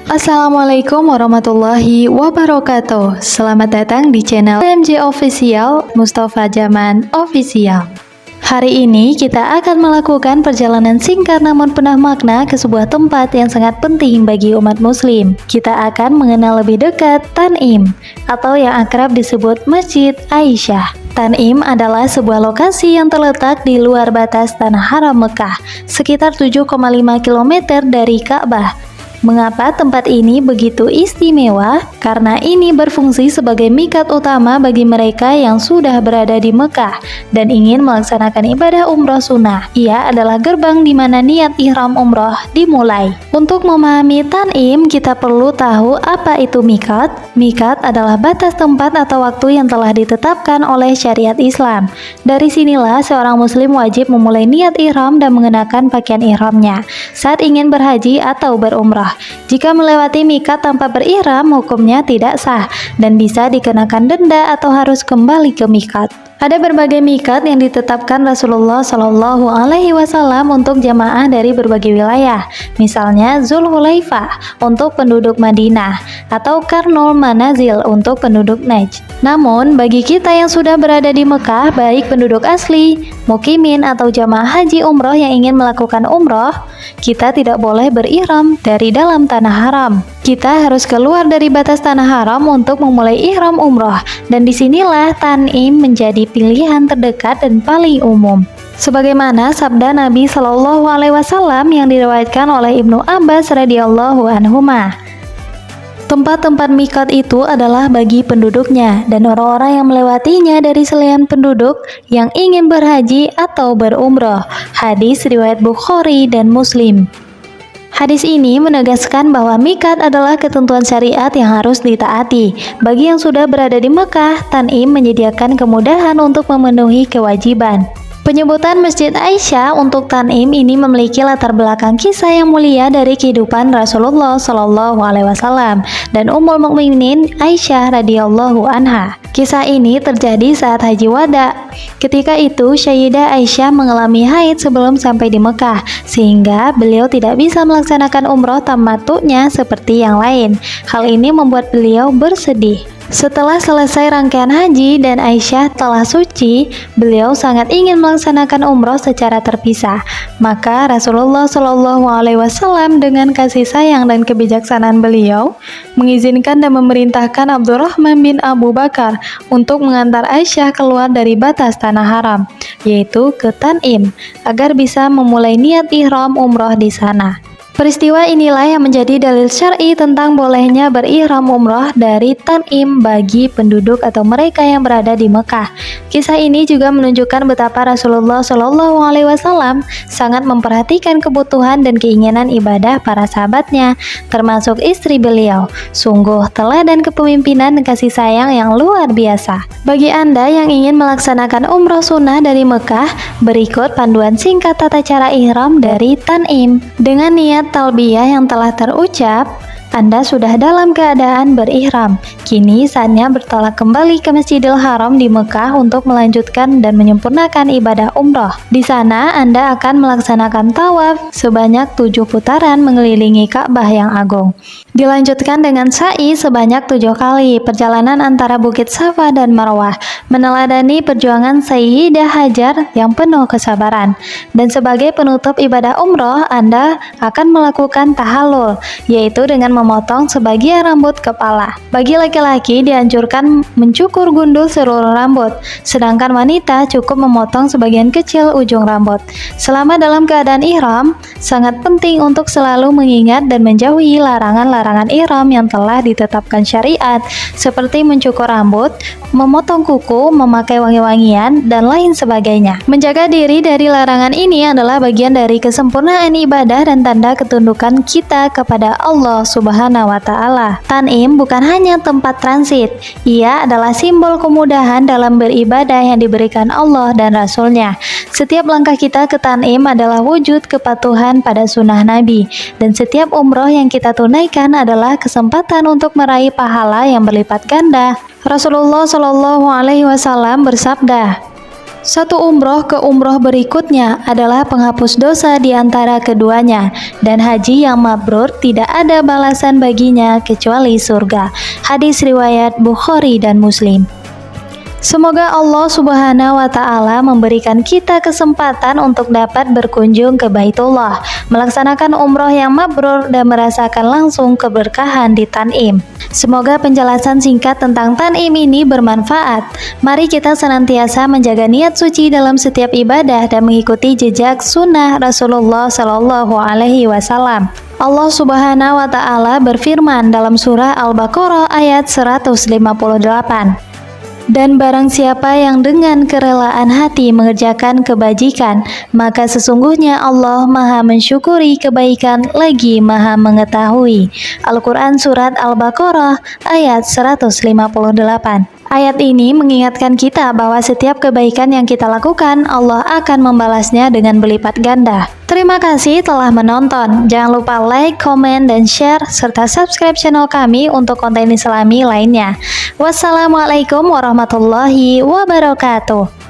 Assalamualaikum warahmatullahi wabarakatuh. Selamat datang di channel PMJ Official Mustafa Jaman Official. Hari ini kita akan melakukan perjalanan singkat namun penuh makna ke sebuah tempat yang sangat penting bagi umat muslim. Kita akan mengenal lebih dekat Tanim atau yang akrab disebut Masjid Aisyah. Tanim adalah sebuah lokasi yang terletak di luar batas Tanah Haram Mekah, sekitar 7,5 km dari Ka'bah. Mengapa tempat ini begitu istimewa? Karena ini berfungsi sebagai mikat utama bagi mereka yang sudah berada di Mekah dan ingin melaksanakan ibadah umroh sunnah. Ia adalah gerbang di mana niat ihram umroh dimulai. Untuk memahami Tanim, kita perlu tahu apa itu mikat. Mikat adalah batas tempat atau waktu yang telah ditetapkan oleh syariat Islam. Dari sinilah seorang muslim wajib memulai niat ihram dan mengenakan pakaian ihramnya saat ingin berhaji atau berumrah. Jika melewati mikat tanpa berihram, hukumnya tidak sah dan bisa dikenakan denda atau harus kembali ke mikat. Ada berbagai mikat yang ditetapkan Rasulullah Shallallahu Alaihi Wasallam untuk jamaah dari berbagai wilayah. Misalnya Zulhulaifah untuk penduduk Madinah atau Karnul Manazil untuk penduduk Najd. Namun bagi kita yang sudah berada di Mekah, baik penduduk asli, mukimin atau jamaah haji umroh yang ingin melakukan umroh, kita tidak boleh berihram dari dalam tanah haram. Kita harus keluar dari batas tanah haram untuk memulai ihram umroh, dan disinilah Tanim menjadi pilihan terdekat dan paling umum. Sebagaimana sabda Nabi Shallallahu Alaihi Wasallam yang diriwayatkan oleh Ibnu Abbas radhiyallahu anhuma. Tempat-tempat mikat itu adalah bagi penduduknya dan orang-orang yang melewatinya dari selain penduduk yang ingin berhaji atau berumroh. Hadis riwayat Bukhari dan Muslim. Hadis ini menegaskan bahwa mikat adalah ketentuan syariat yang harus ditaati. Bagi yang sudah berada di Mekah, Tanim menyediakan kemudahan untuk memenuhi kewajiban. Penyebutan Masjid Aisyah untuk Tanim ini memiliki latar belakang kisah yang mulia dari kehidupan Rasulullah Shallallahu Alaihi Wasallam dan Ummul Mukminin Aisyah radhiyallahu anha. Kisah ini terjadi saat Haji Wada. Ketika itu Sayyidah Aisyah mengalami haid sebelum sampai di Mekah, sehingga beliau tidak bisa melaksanakan umroh tamattu'nya seperti yang lain. Hal ini membuat beliau bersedih. Setelah selesai rangkaian haji dan Aisyah telah suci, beliau sangat ingin melaksanakan umroh secara terpisah. Maka Rasulullah Shallallahu Alaihi Wasallam dengan kasih sayang dan kebijaksanaan beliau mengizinkan dan memerintahkan Abdurrahman bin Abu Bakar untuk mengantar Aisyah keluar dari batas tanah haram, yaitu ke Tanim, agar bisa memulai niat ihram umroh di sana. Peristiwa inilah yang menjadi dalil syar'i tentang bolehnya berihram umroh dari Tanim bagi penduduk atau mereka yang berada di Mekah. Kisah ini juga menunjukkan betapa Rasulullah Shallallahu Alaihi Wasallam sangat memperhatikan kebutuhan dan keinginan ibadah para sahabatnya, termasuk istri beliau. Sungguh teladan kepemimpinan dan kasih sayang yang luar biasa. Bagi Anda yang ingin melaksanakan umroh sunnah dari Mekah, berikut panduan singkat tata cara ihram dari Tanim. Dengan niat talbiyah yang telah terucap, Anda sudah dalam keadaan berihram. Kini saatnya bertolak kembali ke Masjidil Haram di Mekah untuk melanjutkan dan menyempurnakan ibadah umroh. Di sana Anda akan melaksanakan tawaf sebanyak 7 putaran mengelilingi Ka'bah yang agung. Dilanjutkan dengan sa'i sebanyak 7 kali. Perjalanan antara Bukit Safa dan Marwah meneladani perjuangan Sayyidah Hajar yang penuh kesabaran. Dan sebagai penutup ibadah umroh, Anda akan melakukan tahallul, yaitu dengan memotong sebagian rambut kepala. Bagi laki-laki dianjurkan mencukur gundul seluruh rambut, sedangkan wanita cukup memotong sebagian kecil ujung rambut. Selama dalam keadaan ihram, sangat penting untuk selalu mengingat dan menjauhi larangan-larangan ihram yang telah ditetapkan syariat, seperti mencukur rambut, memotong kuku, memakai wangi-wangian, dan lain sebagainya. Menjaga diri dari larangan ini adalah bagian dari kesempurnaan ibadah dan tanda ketundukan kita kepada Allah Subhanahu wa Ta'ala. Tanim bukan hanya tempat transit, ia adalah simbol kemudahan dalam beribadah yang diberikan Allah dan Rasul-Nya. Setiap langkah kita ke Tanim adalah wujud kepatuhan pada sunnah Nabi, dan setiap umroh yang kita tunaikan adalah kesempatan untuk meraih pahala yang berlipat ganda. Rasulullah Shallallahu Alaihi Wasallam bersabda, Satu umroh ke umroh berikutnya adalah penghapus dosa di antara keduanya, dan haji yang mabrur tidak ada balasan baginya kecuali surga. Hadis riwayat Bukhari dan Muslim. Semoga Allah Subhanahu wa Ta'ala memberikan kita kesempatan untuk dapat berkunjung ke Baitullah, melaksanakan umroh yang mabrur, dan merasakan langsung keberkahan di Tanim. Semoga penjelasan singkat tentang Tanim ini bermanfaat. Mari kita senantiasa menjaga niat suci dalam setiap ibadah dan mengikuti jejak sunnah Rasulullah Shallallahu Alaihi Wasallam. Allah Subhanahu wa Ta'ala berfirman dalam surah Al-Baqarah ayat 158. Dan barang siapa yang dengan kerelaan hati mengerjakan kebajikan, maka sesungguhnya Allah Maha mensyukuri kebaikan lagi Maha mengetahui. Al-Quran Surat Al-Baqarah ayat 158. Ayat ini mengingatkan kita bahwa setiap kebaikan yang kita lakukan, Allah akan membalasnya dengan berlipat ganda. Terima kasih telah menonton. Jangan lupa like, komen, dan share, serta subscribe channel kami untuk konten Islami lainnya. Wassalamualaikum warahmatullahi wabarakatuh.